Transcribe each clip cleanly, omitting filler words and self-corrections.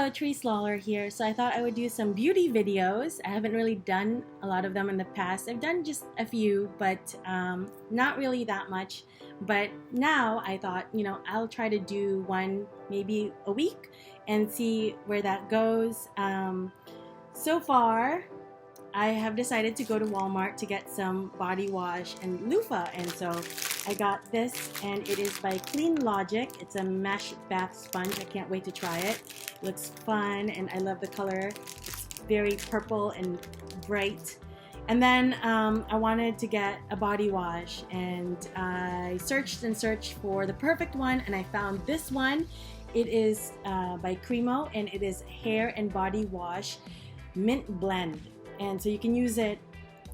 Hello, Therese Lawler here. So I thought I would do some beauty videos. I haven't really done a lot of them in the past. I've done just a few, but not really that much. But now I thought, I'll try to do one maybe a week and see where that goes. So far, I have decided to go to Walmart to get some body wash and loofah, and so I got this, and it is by Clean Logic. It's a mesh bath sponge. I can't wait to try it. It looks fun, and I love the color. It's very purple and bright. And then I wanted to get a body wash, and I searched and searched for the perfect one, and I found this one. It is by Cremo, and it is hair and body wash mint blend. And so you can use it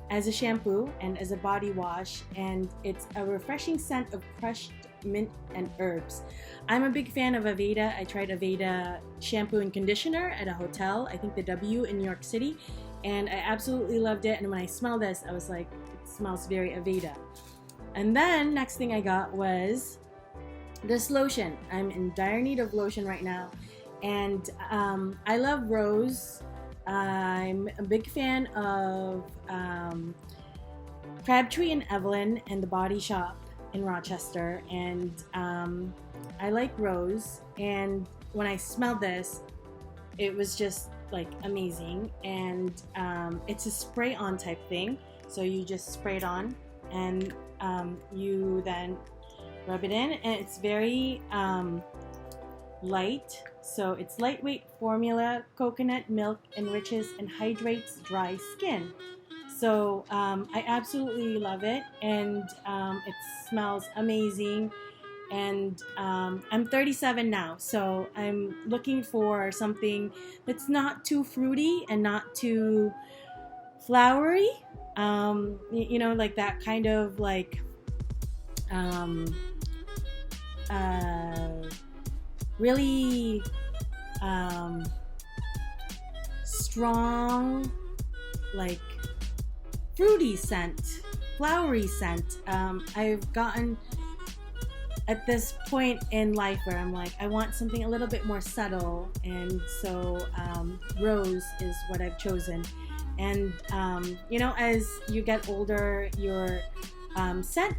as a shampoo and as a body wash, and it's a refreshing scent of crushed mint and herbs. I'm a big fan of Aveda. I tried Aveda shampoo and conditioner at a hotel, I think the W in New York City, and I absolutely loved it. And when I smelled this, I was like, it smells very Aveda. And then next thing I got was this lotion. I'm in dire need of lotion right now, and I love Rose. I'm a big fan of Crabtree and Evelyn and the Body Shop in Rochester, and I like Rose. And when I smelled this, it was just like amazing. And it's a spray-on type thing, so you just spray it on, and you then rub it in, and it's very light. So it's lightweight formula, coconut milk enriches and hydrates dry skin. So I absolutely love it, and it smells amazing. And I'm 37 now, so I'm looking for something that's not too fruity and not too flowery. Like that kind of like really strong, like fruity scent, flowery scent. I've gotten at this point in life where I'm like, I want something a little bit more subtle, and so Rose is what I've chosen. And as you get older, your scent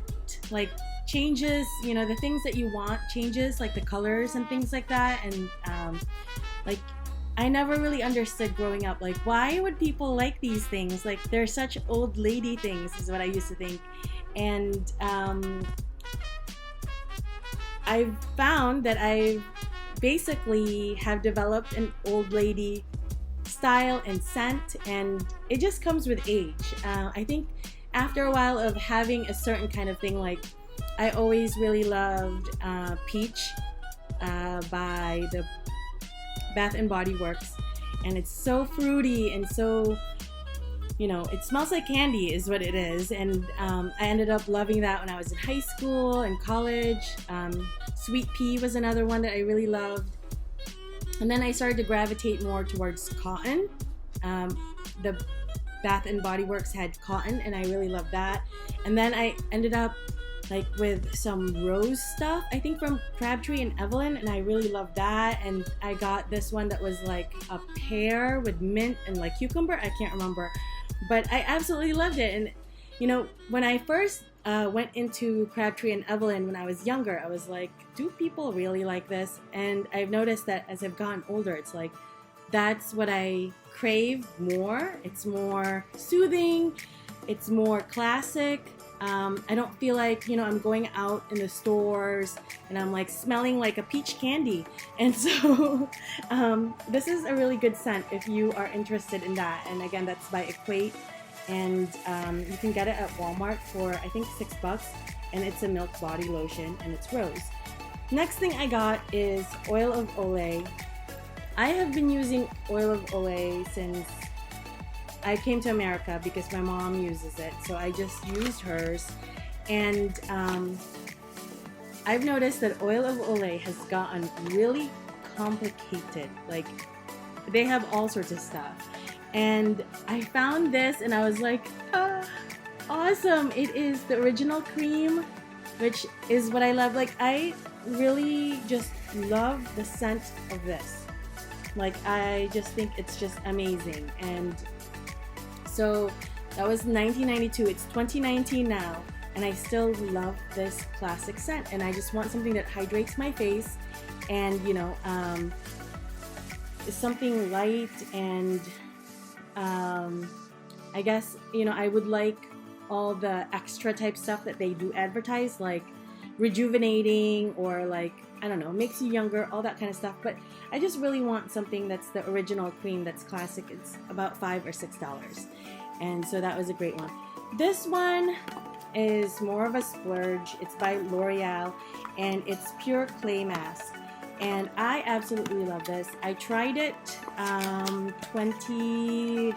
like changes, the things that you want changes, like the colors and things like that. And like I never really understood growing up, like, why would people like these things? Like, they're such old lady things, is what I used to think. And I've found that I basically have developed an old lady style and scent, and it just comes with age. I think after a while of having a certain kind of thing, like I always really loved Peach by the Bath and Body Works, and it's so fruity and so, it smells like candy is what it is. And I ended up loving that when I was in high school and college. Sweet Pea was another one that I really loved. And then I started to gravitate more towards cotton. The Bath and Body Works had cotton, and I really loved that. And then I ended up like with some rose stuff, I think from Crabtree and Evelyn, and I really loved that. And I got this one that was like a pear with mint and like cucumber, I can't remember, but I absolutely loved it. And when I first went into Crabtree and Evelyn when I was younger, I was like, do people really like this? And I've noticed that as I've gotten older, it's like that's what I crave more. It's more soothing, it's more classic. I don't feel like, I'm going out in the stores and I'm like smelling like a peach candy. And so this is a really good scent if you are interested in that. And again, that's by Equate. And you can get it at Walmart for, I think, $6. And it's a milk body lotion, and it's rose. Next thing I got is oil of Olay. I have been using oil of Olay since I came to America because my mom uses it, so I just used hers. And I've noticed that oil of Olay has gotten really complicated. Like, they have all sorts of stuff. And I found this, and I was like, awesome! It is the original cream, which is what I love. Like, I really just love the scent of this. Like, I just think it's just amazing. And so that was 1992. It's 2019 now, and I still love this classic scent. And I just want something that hydrates my face, and you know, is something light. And I guess, you know, I would like all the extra type stuff that they do advertise, like rejuvenating, or like, I don't know, makes you younger, all that kind of stuff. But I just really want something that's the original cream, that's classic. It's about $5 or $6. And so that was a great one. This one is more of a splurge. It's by L'Oreal, and it's Pure Clay Mask. And I absolutely love this. I tried it 2017,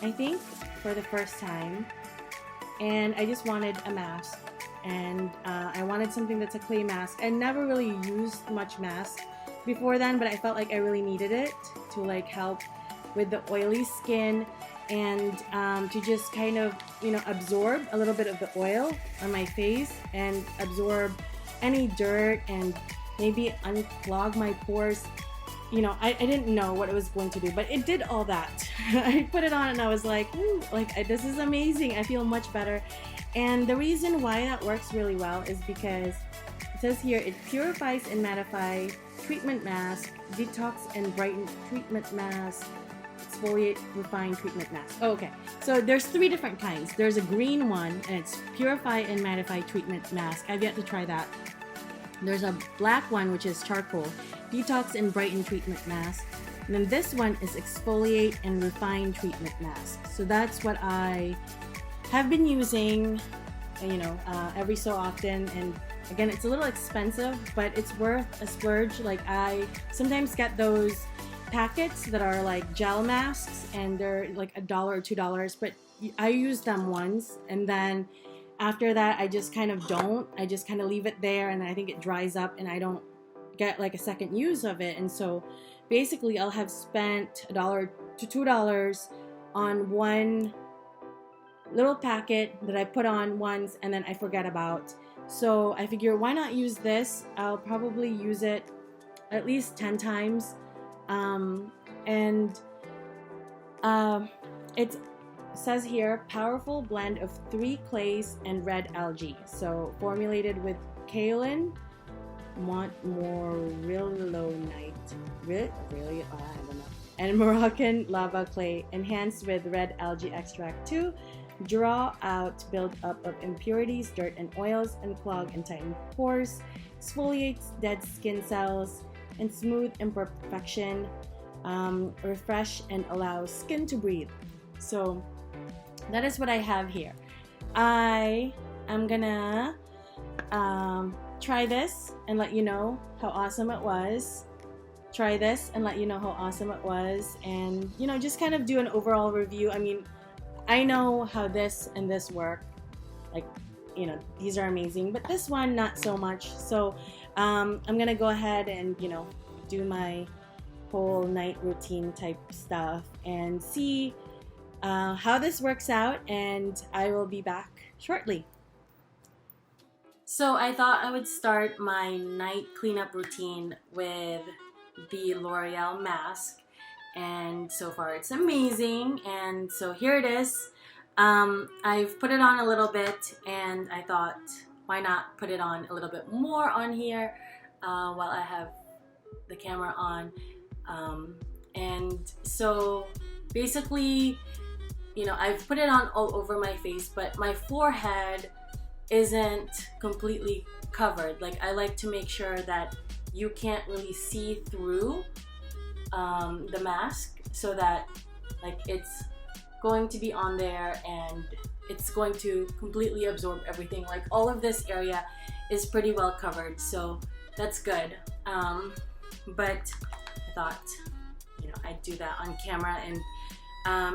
I think, for the first time. And I just wanted a mask. And I wanted something that's a clay mask. I never really used much mask before then, but I felt like I really needed it to like help with the oily skin, and to just kind of, you know, absorb a little bit of the oil on my face and absorb any dirt and maybe unclog my pores. You know, I didn't know what it was going to do, but it did all that. I put it on and I was like, ooh, like, this is amazing. I feel much better. And the reason why that works really well is because it says here, it purifies and mattify treatment mask, detox and brighten treatment mask, exfoliate, refine treatment mask. Oh, okay, so there's 3 different kinds. There's a green one, and it's purify and mattify treatment mask. I've yet to try that. There's a black one, which is charcoal, detox and brighten treatment mask. And then this one is exfoliate and refine treatment mask. So that's what I have been using, you know, every so often. And again, it's a little expensive, but it's worth a splurge. Like, I sometimes get those packets that are like gel masks, and they're like $1 or $2, but I use them once, and then after that I just kind of don't. I just kind of leave it there, and I think it dries up, and I don't get like a second use of it. And so basically I'll have spent $1 to $2 on one little packet that I put on once, and then I forget about. So I figure, why not use this? I'll probably use it at least 10 times. It says here, powerful blend of 3 clays and red algae. So formulated with kaolin, morillonite, really? I don't know, and Moroccan lava clay, enhanced with red algae extract to draw out build-up of impurities, dirt, and oils, unclog and tighten pores, exfoliates dead skin cells, and smooth imperfection, refresh and allow skin to breathe. So that is what I have here. I am gonna try this and let you know how awesome it was. Try this and let you know how awesome it was, and you know, just kind of do an overall review. I mean, I know how this and this work. Like, you know, these are amazing, but this one not so much. So I'm gonna go ahead and, you know, do my whole night routine type stuff and see how this works out, and I will be back shortly. So I thought I would start my night cleanup routine with the L'Oreal mask, and so far it's amazing. And so here it is. I've put it on a little bit, and I thought, why not put it on a little bit more on here while I have the camera on. And so basically, you know, I've put it on all over my face, but my forehead isn't completely covered. Like, I like to make sure that you can't really see through the mask, so that like it's going to be on there and it's going to completely absorb everything. Like, all of this area is pretty well covered, so that's good. But I thought, you know, I'd do that on camera. And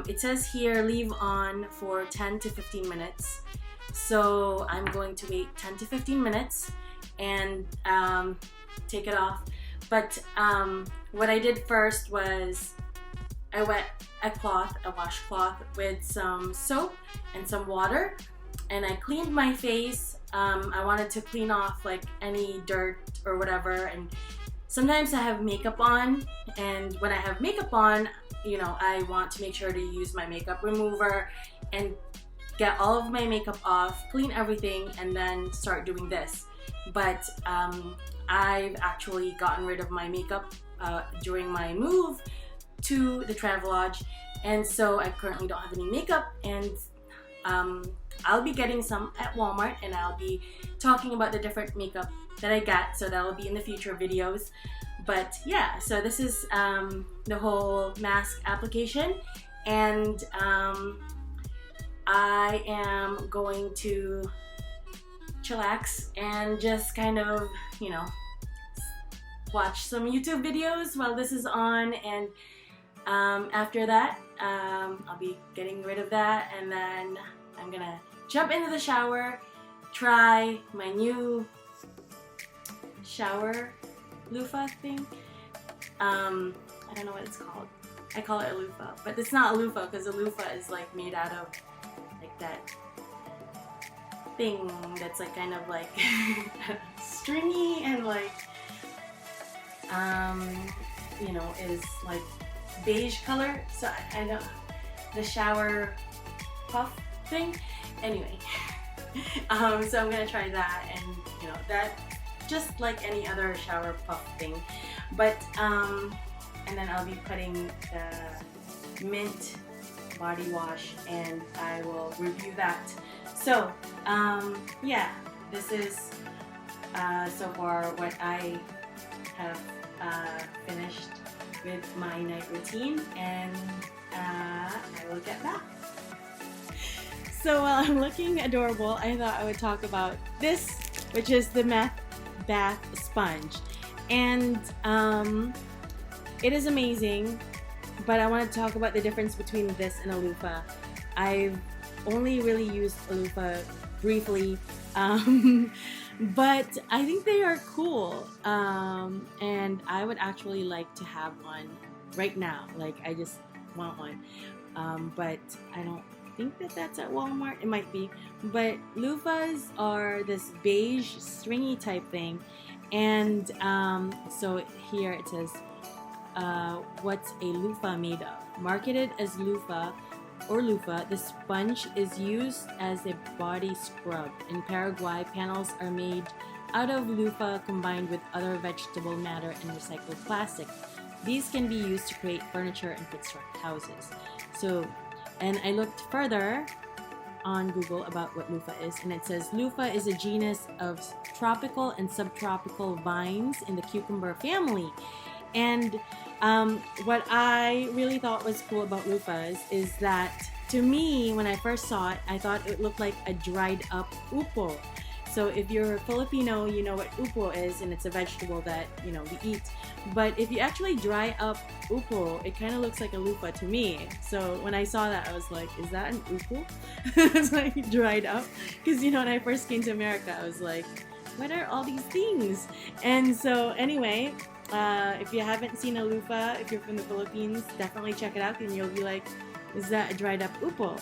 it says here, leave on for 10 to 15 minutes. So I'm going to wait 10 to 15 minutes and take it off. But what I did first was I wet a washcloth with some soap and some water, and I cleaned my face. I wanted to clean off like any dirt or whatever, and sometimes I have makeup on, and when I have makeup on, you know, I want to make sure to use my makeup remover and get all of my makeup off, clean everything, and then start doing this. But I've actually gotten rid of my makeup during my move to the Travelodge, and so I currently don't have any makeup, and I'll be getting some at Walmart, and I'll be talking about the different makeup that I got, so that'll be in the future videos. But yeah, so this is the whole mask application, and I am going to chillax and just kind of, you know, watch some YouTube videos while this is on, and after that I'll be getting rid of that, and then I'm gonna jump into the shower, try my new shower loofah thing. I don't know what it's called. I call it a loofah, but it's not a loofah because a loofah is like made out of like that thing that's like kind of like stringy and like you know, is like beige color. So I don't, the shower puff thing. Anyway, so I'm gonna try that, and you know, that just like any other shower puff thing, but and then I'll be putting the mint body wash, and I will review that. So yeah, this is so far what I have finished with my night routine, and I will get back. So while I'm looking adorable, I thought I would talk about this, which is the Meth Bath Sponge, and it is amazing, but I want to talk about the difference between this and a loofah. I've only really used a loofah briefly, but I think they are cool, and I would actually like to have one right now. Like, I just want one, but I don't think that that's at Walmart. It might be, but loofahs are this beige stringy type thing, and so here it says what's a loofah made of. Marketed as loofah or loofah, the sponge is used as a body scrub. In Paraguay, panels are made out of loofah combined with other vegetable matter and recycled plastic. These can be used to create furniture and construct houses. So, and I looked further on Google about what loofah is, and it says loofah is a genus of tropical and subtropical vines in the cucumber family. And what I really thought was cool about loofahs is that, to me, when I first saw it, I thought it looked like a dried up upo. So if you're Filipino, you know what upo is, and it's a vegetable that, you know, we eat. But if you actually dry up upo, it kind of looks like a loofah to me. So when I saw that, I was like, is that an upo? It's like dried up. Because, you know, when I first came to America, I was like, what are all these things? And so anyway, if you haven't seen a loofah, if you're from the Philippines, definitely check it out, and you'll be like, is that a dried up upo?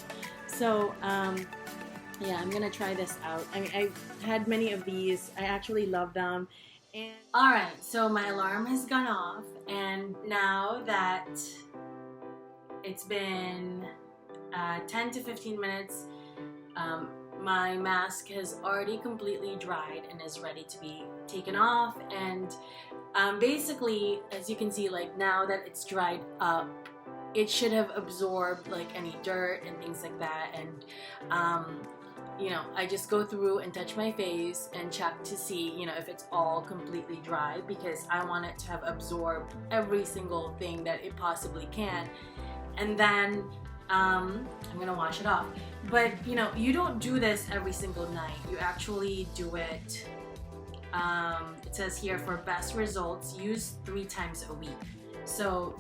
So yeah, I'm gonna try this out. I mean, I've had many of these. I actually love them. And alright, so my alarm has gone off, and now that it's been 10 to 15 minutes, my mask has already completely dried and is ready to be taken off. And basically, as you can see, like, now that it's dried up, it should have absorbed like any dirt and things like that. And you know, I just go through and touch my face and check to see, you know, if it's all completely dry, because I want it to have absorbed every single thing that it possibly can. And then I'm gonna wash it off. But you know, you don't do this every single night. You actually do it, it says here, for best results, use 3 times a week. So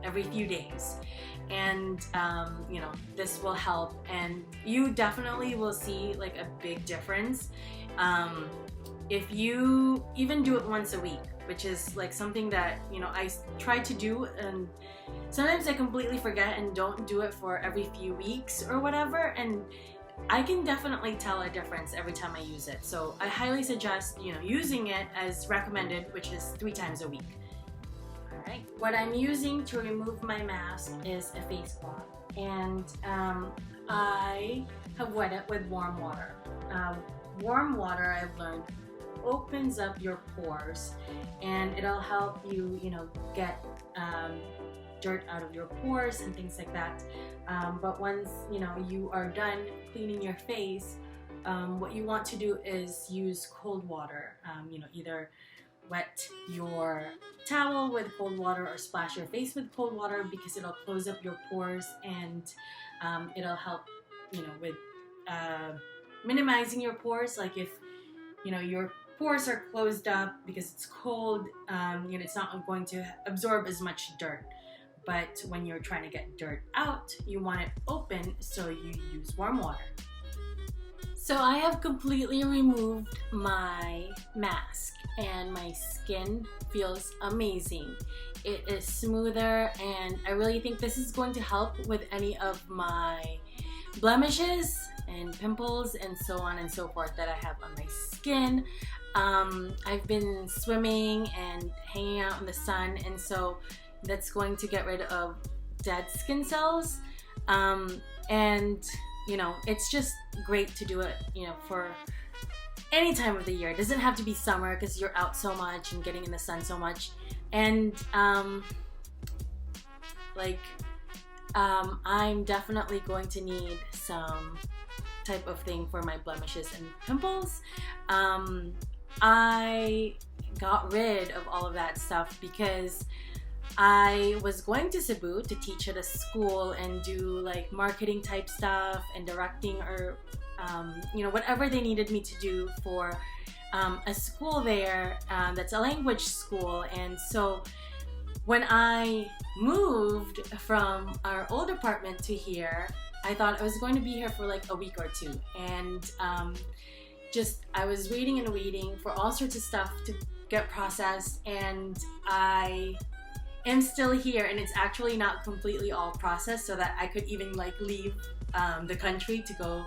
every few days. And you know, this will help, and you definitely will see like a big difference if you even do it once a week, which is like something that, you know, I try to do, and sometimes I completely forget and don't do it for every few weeks or whatever. And I can definitely tell a difference every time I use it. So I highly suggest, using it as recommended, which is 3 times a week. Alright, what I'm using to remove my mask is a face cloth, and I have wet it with warm water. Warm water, I've learned, opens up your pores, and it'll help you, get dirt out of your pores and things like that. But once you are done cleaning your face, what you want to do is use cold water. Either wet your towel with cold water or splash your face with cold water, because it'll close up your pores, and it'll help with minimizing your pores. Like if your pores are closed up because it's cold, it's not going to absorb as much dirt. But when you're trying to get dirt out, you want it open, so you use warm water. So I have completely removed my mask, and my skin feels amazing. It is smoother, and I really think this is going to help with any of my blemishes and pimples and so on and so forth that I have on my skin. I've been swimming and hanging out in the sun, and so that's going to get rid of dead skin cells, and it's just great to do it for any time of the year. It doesn't have to be summer, because you're out so much and getting in the sun so much. And I'm definitely going to need some type of thing for my blemishes and pimples. I got rid of all of that stuff because I was going to Cebu to teach at a school and do like marketing type stuff and directing, or whatever they needed me to do for a school there that's a language school. And so when I moved from our old apartment to here, I thought I was going to be here for like a week or two, and I was waiting and waiting for all sorts of stuff to get processed, and I am still here, and it's actually not completely all processed so that I could even like leave the country to go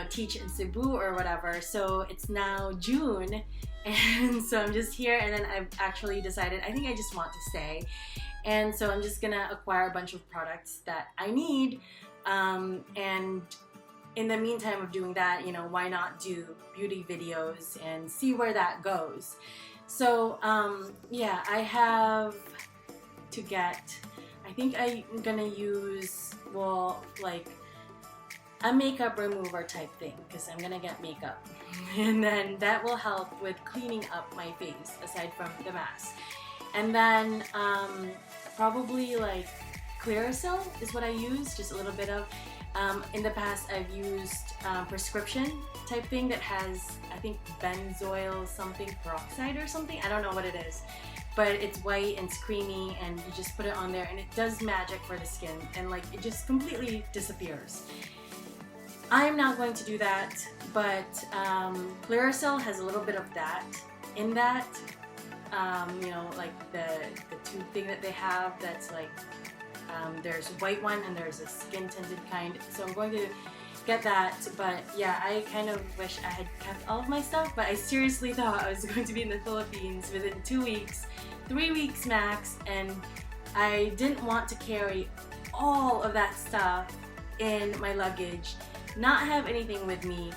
teach in Cebu or whatever. So it's now June, and so I'm just here, and then I've actually decided I think I just want to stay, and so I'm just gonna acquire a bunch of products that I need, and in the meantime of doing that, why not do beauty videos and see where that goes. So yeah, I have to get, I think I'm gonna use, like a makeup remover type thing, because I'm gonna get makeup, and then that will help with cleaning up my face aside from the mask. And then probably like Clearasil is what I use, just a little bit of. In the past I've used prescription type thing that has, I think, benzoyl something peroxide or something, I don't know what it is, but it's white and it's creamy, and you just put it on there and it does magic for the skin, and like it just completely disappears. I'm not going to do that, but Clearasil has a little bit of that in that, like the tube thing that they have that's like, there's a white one and there's a skin tinted kind, so I'm going to get that. But yeah, I kind of wish I had kept all of my stuff, but I seriously thought I was going to be in the Philippines within 2 weeks, 3 weeks max, and I didn't want to carry all of that stuff in my luggage, not have anything with me,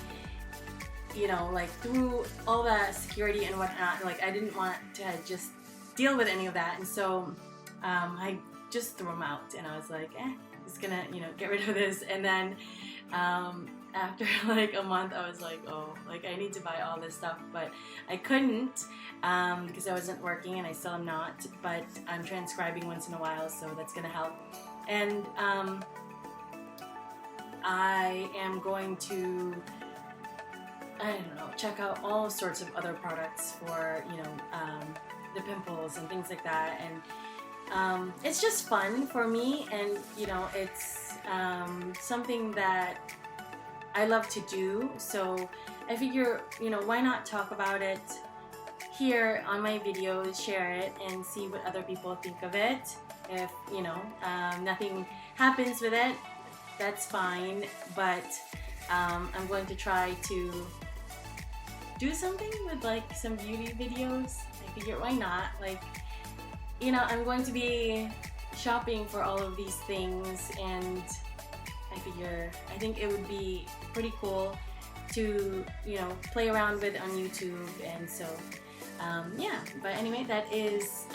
like through all that security and whatnot. Like I didn't want to just deal with any of that, and so I just threw them out, and I was like, just gonna get rid of this. And then after like a month, I was like, oh, like I need to buy all this stuff, but I couldn't because I wasn't working, and I still am not, but I'm transcribing once in a while, so that's gonna help. And I am going to, I don't know, check out all sorts of other products for the pimples and things like that, and it's just fun for me, and it's something that I love to do, so I figure why not talk about it here on my videos, share it, and see what other people think of it. If nothing happens with it, that's fine, but I'm going to try to do something with like some beauty videos. I figure why not? Like, you know, I'm going to be shopping for all of these things, and I think it would be pretty cool to, you know, play around with on YouTube. And so yeah, but anyway, that is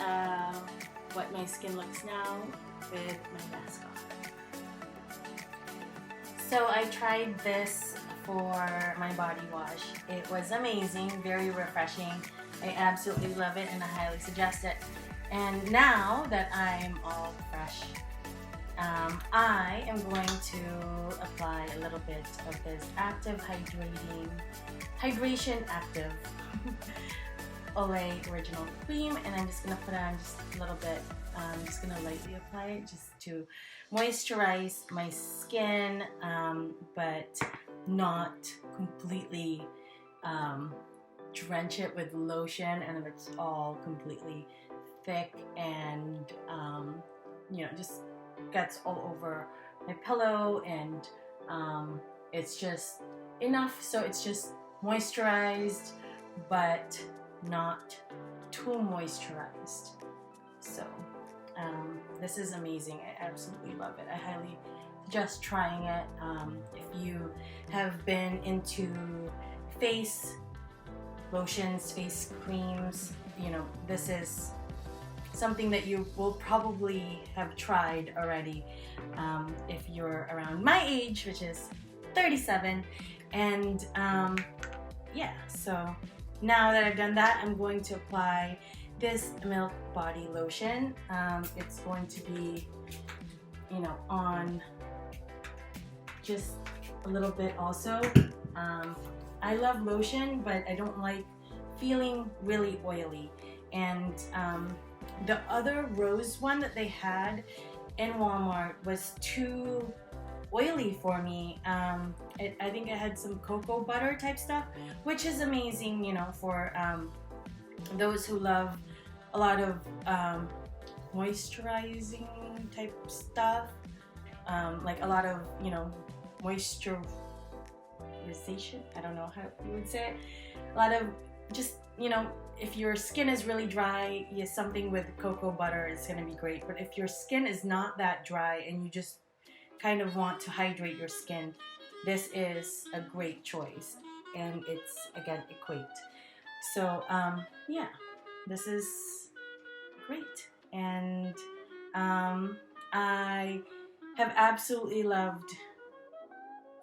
what my skin looks now with my mask on. So I tried this for my body wash. It was amazing, very refreshing. I absolutely love it and I highly suggest it. And now that I'm all fresh, I am going to apply a little bit of this active hydration active Olay original cream, and I'm just gonna put on just a little bit. I'm just gonna lightly apply it just to moisturize my skin, but not completely drench it with lotion, and it's all completely thick and you know, just gets all over my pillow, and it's just enough so it's just moisturized but not too moisturized. So this is amazing. I absolutely love it. I highly suggest trying it. If you have been into face lotions, face creams, you know, this is something that you will probably have tried already if you're around my age, which is 37. And yeah, so now that I've done that, I'm going to apply this Milk Body Lotion. It's going to be, you know, on just a little bit also. I love lotion, but I don't like feeling really oily. And the other rose one that they had in Walmart was too oily for me. I think it had some cocoa butter type stuff, which is amazing, you know, for those who love a lot of moisturizing type stuff, like a lot of, you know, moisturization, I don't know how you would say it, a lot of just, you know, if your skin is really dry, yes, something with cocoa butter is going to be great. But if your skin is not that dry and you just kind of want to hydrate your skin, this is a great choice. And it's, again, Equate. So yeah, this is great. And I have absolutely loved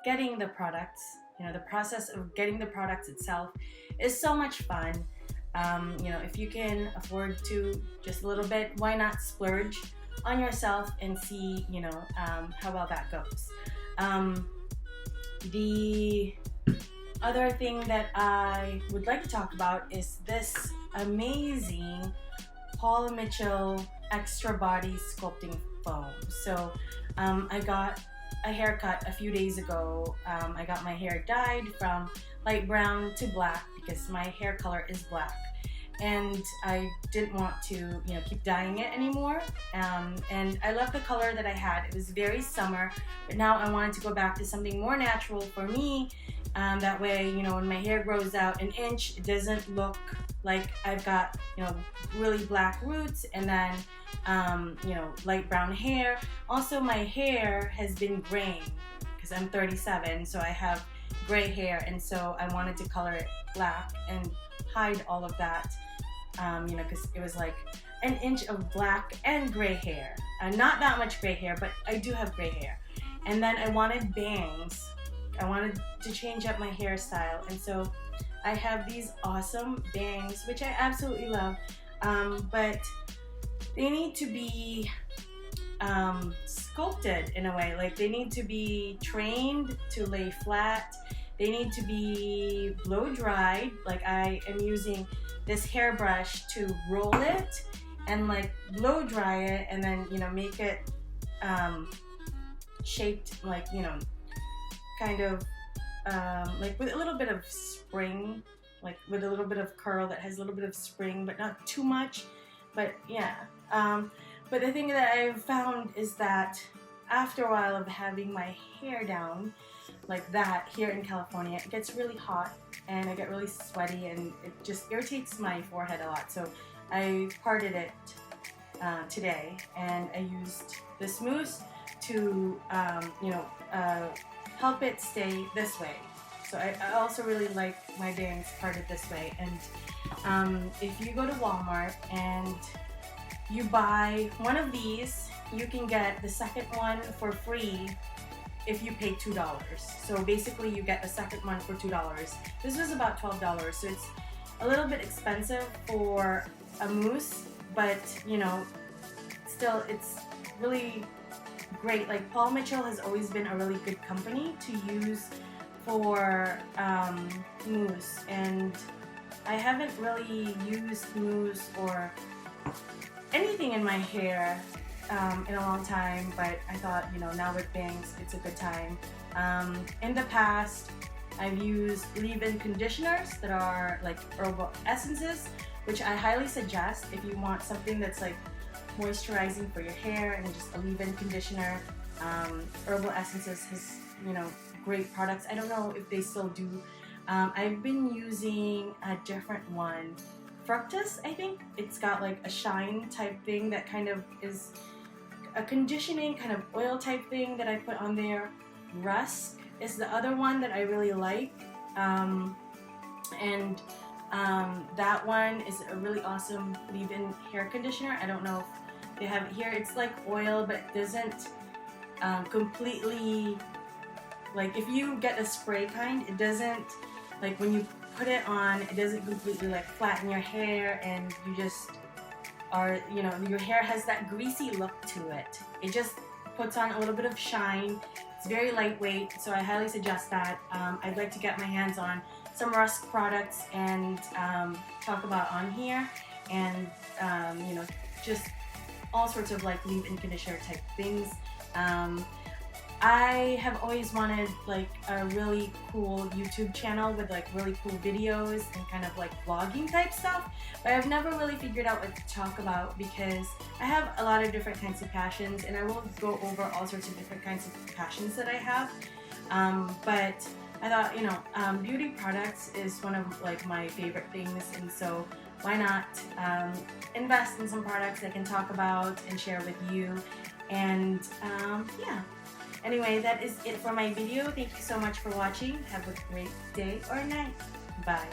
getting the products. You know, the process of getting the products itself is so much fun. You know, if you can afford to just a little bit, why not splurge on yourself and see, you know, how well that goes. The other thing that I would like to talk about is this amazing Paul Mitchell Extra Body Sculpting Foam. So I got a haircut a few days ago. I got my hair dyed from light brown to black because my hair color is black, and I didn't want to, you know, keep dyeing it anymore. And I love the color that I had. It was very summer, but now I wanted to go back to something more natural for me. That way, you know, when my hair grows out an inch, it doesn't look like I've got, you know, really black roots and then, you know, light brown hair. Also, my hair has been graying because I'm 37, so I have gray hair, and so I wanted to color it black and hide all of that, you know, because it was like an inch of black and gray hair. Not that much gray hair, but I do have gray hair. And then I wanted bangs. I wanted to change up my hairstyle, and so I have these awesome bangs, which I absolutely love, but they need to be sculpted in a way. Like, they need to be trained to lay flat. They need to be blow dried. Like, I am using this hairbrush to roll it and like blow dry it, and then, you know, make it shaped like, you know, kind of like with a little bit of spring, like with a little bit of curl that has a little bit of spring, but not too much. But yeah, but the thing that I've found is that after a while of having my hair down, like that here in California, it gets really hot and I get really sweaty and it just irritates my forehead a lot. So I parted it today, and I used this mousse to help it stay this way. So I also really like my bangs parted this way. And if you go to Walmart and you buy one of these, you can get the second one for free if you pay $2. So basically you get the second one for $2. This was about $12, so it's a little bit expensive for a mousse, but you know, still it's really great. Like Paul Mitchell has always been a really good company to use for mousse, and I haven't really used mousse or anything in my hair in a long time, but I thought, you know, now with bangs it's a good time. In the past I've used leave-in conditioners that are like herbal essences, which I highly suggest if you want something that's like moisturizing for your hair, and just a leave-in conditioner. Herbal Essences has, you know, great products. I don't know if they still do. I've been using a different one, Fructus, I think. It's got like a shine type thing that kind of is a conditioning kind of oil type thing that I put on there. Rusk is the other one that I really like, and that one is a really awesome leave-in hair conditioner. I don't know if they have it here. It's like oil, but it doesn't completely, like if you get a spray kind, it doesn't, like when you put it on, it doesn't completely like flatten your hair, and you just are, you know, your hair has that greasy look to it. It just puts on a little bit of shine. It's very lightweight, so I highly suggest that. I'd like to get my hands on some Rusk products and talk about on here, and you know, just all sorts of like leave-in conditioner type things. I have always wanted like a really cool YouTube channel with like really cool videos and kind of like vlogging type stuff, but I've never really figured out what to talk about because I have a lot of different kinds of passions, and I will go over all sorts of different kinds of passions that I have. But I thought, you know, beauty products is one of like my favorite things, and so why not invest in some products I can talk about and share with you. And yeah. Anyway, that is it for my video. Thank you so much for watching. Have a great day or night. Bye.